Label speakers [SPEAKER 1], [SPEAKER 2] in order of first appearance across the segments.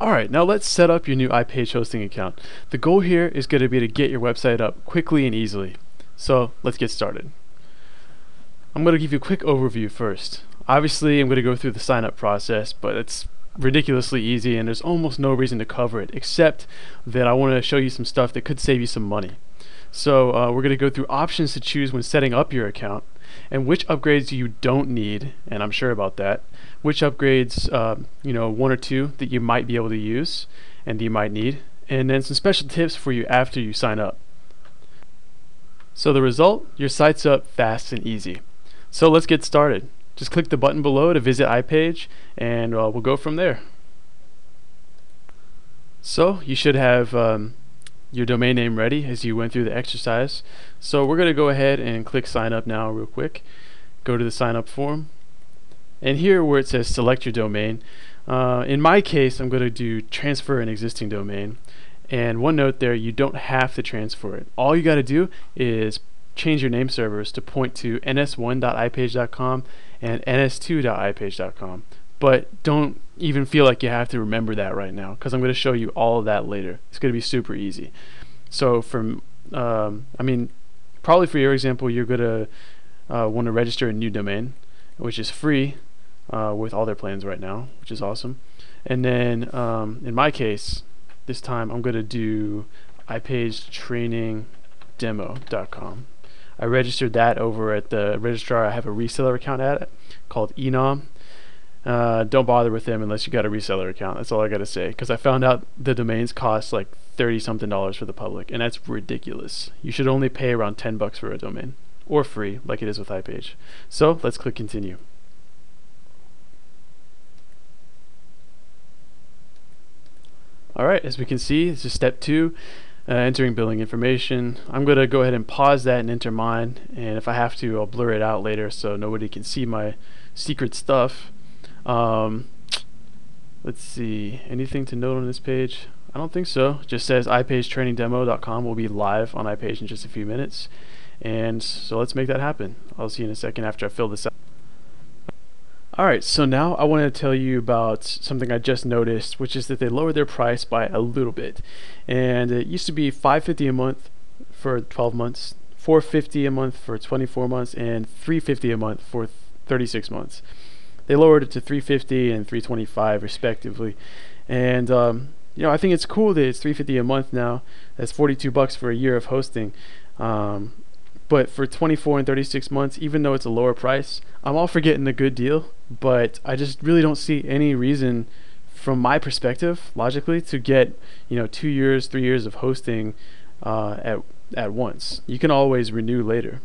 [SPEAKER 1] Alright, now let's set up your new iPage hosting account. The goal here is going to be to get your website up quickly and easily. So let's get started. I'm going to give you a quick overview first. Obviously I'm going to go through the sign up process, but it's ridiculously easy and there's almost no reason to cover it, except that I want to show you some stuff that could save you some money. So we're going to go through options to choose when setting up your account, and which upgrades you don't need, and I'm sure about that, which upgrades, one or two that you might be able to use and that you might need, and then some special tips for you after you sign up. So the result, your site's up fast and easy. So let's get started. Just click the button below to visit iPage, and we'll go from there. So you should have your domain name ready as you went through the exercise. So we're going to go ahead and click sign up now real quick. Go to the sign up form, and here where it says select your domain, in my case I'm going to do transfer an existing domain. And one note there, you don't have to transfer it. All you got to do is change your name servers to point to ns1.ipage.com and ns2.ipage.com. But don't even feel like you have to remember that right now, because I'm going to show you all of that later. It's going to be super easy. So probably for your example, you're going to want to register a new domain, which is free with all their plans right now, which is awesome. And then in my case, this time I'm going to do iPageTrainingDemo.com. I registered that over at the registrar I have a reseller account at called Enom. Don't bother with them unless you got a reseller account. That's all I gotta say, because I found out the domains cost like $30 something for the public, and that's ridiculous. You should only pay around $10 for a domain, or free like it is with iPage. So let's click continue. Alright, as we can see, this is step 2, entering billing information. I'm going to go ahead and pause that and enter mine, and if I have to, I'll blur it out later so nobody can see my secret stuff. Let's see, anything to note on this page? I don't think so. It just says iPageTrainingDemo.com will be live on iPage in just a few minutes, and so let's make that happen. I'll see you in a second after I fill this out. Alright, so now I want to tell you about something I just noticed, which is that they lowered their price by a little bit. And it used to be $5.50 a month for 12 months, $4.50 a month for 24 months, and $3.50 a month for 36 months. They lowered it to $3.50 and $3.25 respectively. And I think it's cool that it's $3.50 a month now. That's $42 for a year of hosting. But for 24 and 36 months, even though it's a lower price, I'm all for getting a good deal, but I just really don't see any reason from my perspective, logically, to get 2 years, 3 years of hosting at once. You can always renew later.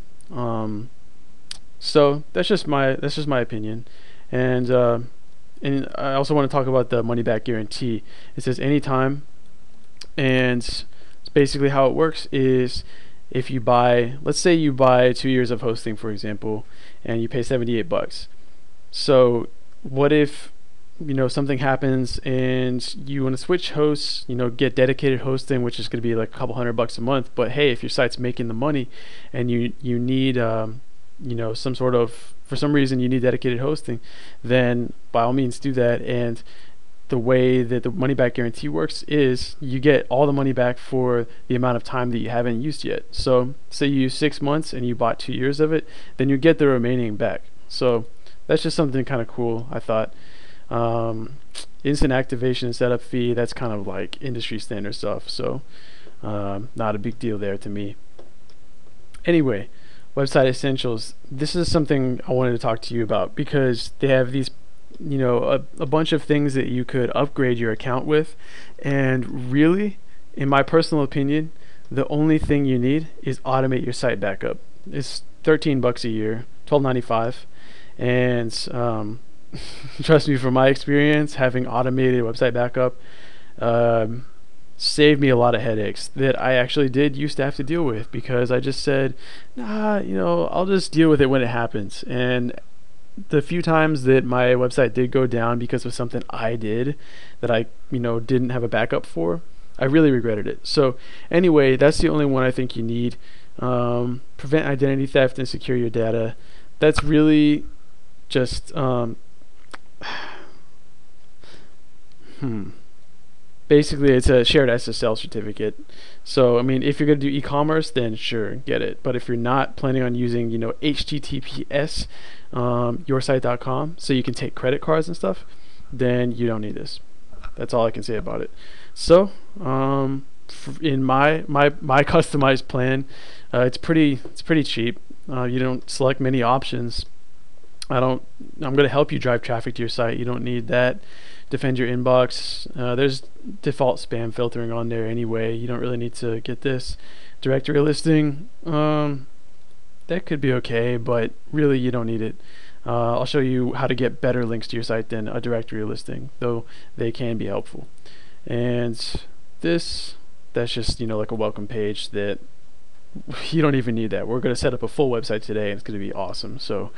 [SPEAKER 1] So that's just my opinion. And I also want to talk about the money back guarantee. It says anytime, and basically how it works is, if you buy, let's say you buy 2 years of hosting, for example, and you pay $78. So what if something happens and you want to switch hosts, get dedicated hosting, which is going to be like a couple $100 a month, but hey, if your site's making the money and you need some sort of, for some reason you need dedicated hosting, then by all means do that. And the way that the money back guarantee works is you get all the money back for the amount of time that you haven't used yet. So say you use 6 months and you bought 2 years of it, then you get the remaining back. So that's just something kind of cool, I thought. Instant activation and setup fee, that's kind of like industry standard stuff, so not a big deal there to me. Anyway, website essentials. This is something I wanted to talk to you about because they have these a bunch of things that you could upgrade your account with, and really, in my personal opinion, the only thing you need is automate your site backup. It's $13 a year, $12.95, and trust me, from my experience, having automated website backup saved me a lot of headaches that I actually did used to have to deal with, because I just said, nah, I'll just deal with it when it happens. And the few times that my website did go down because of something I did that I didn't have a backup for, I really regretted it. So anyway, that's the only one I think you need. Prevent identity theft and secure your data. That's really just Basically, it's a shared SSL certificate. So, I mean, if you're going to do e-commerce, then sure, get it. But if you're not planning on using, HTTPS, yoursite.com, so you can take credit cards and stuff, then you don't need this. That's all I can say about it. So, in my customized plan, it's pretty cheap. You don't select many options. I'm going to help you drive traffic to your site. You don't need that. Defend your inbox. There's default spam filtering on there anyway. You don't really need to get this. Directory listing, that could be okay, but really you don't need it. I'll show you how to get better links to your site than a directory listing, though they can be helpful. And that's just like a welcome page that you don't even need that. We're going to set up a full website today, and it's going to be awesome. So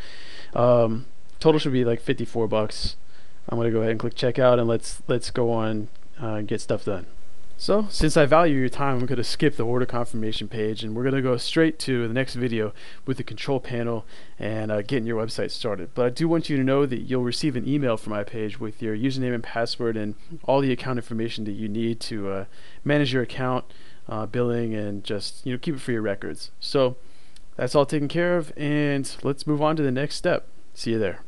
[SPEAKER 1] total should be like $54. I'm going to go ahead and click checkout, and let's go on and get stuff done. So since I value your time, I'm going to skip the order confirmation page, and we're going to go straight to the next video with the control panel and getting your website started. But I do want you to know that you'll receive an email from iPage with your username and password and all the account information that you need to manage your account, billing, and just keep it for your records. So that's all taken care of, and let's move on to the next step. See you there.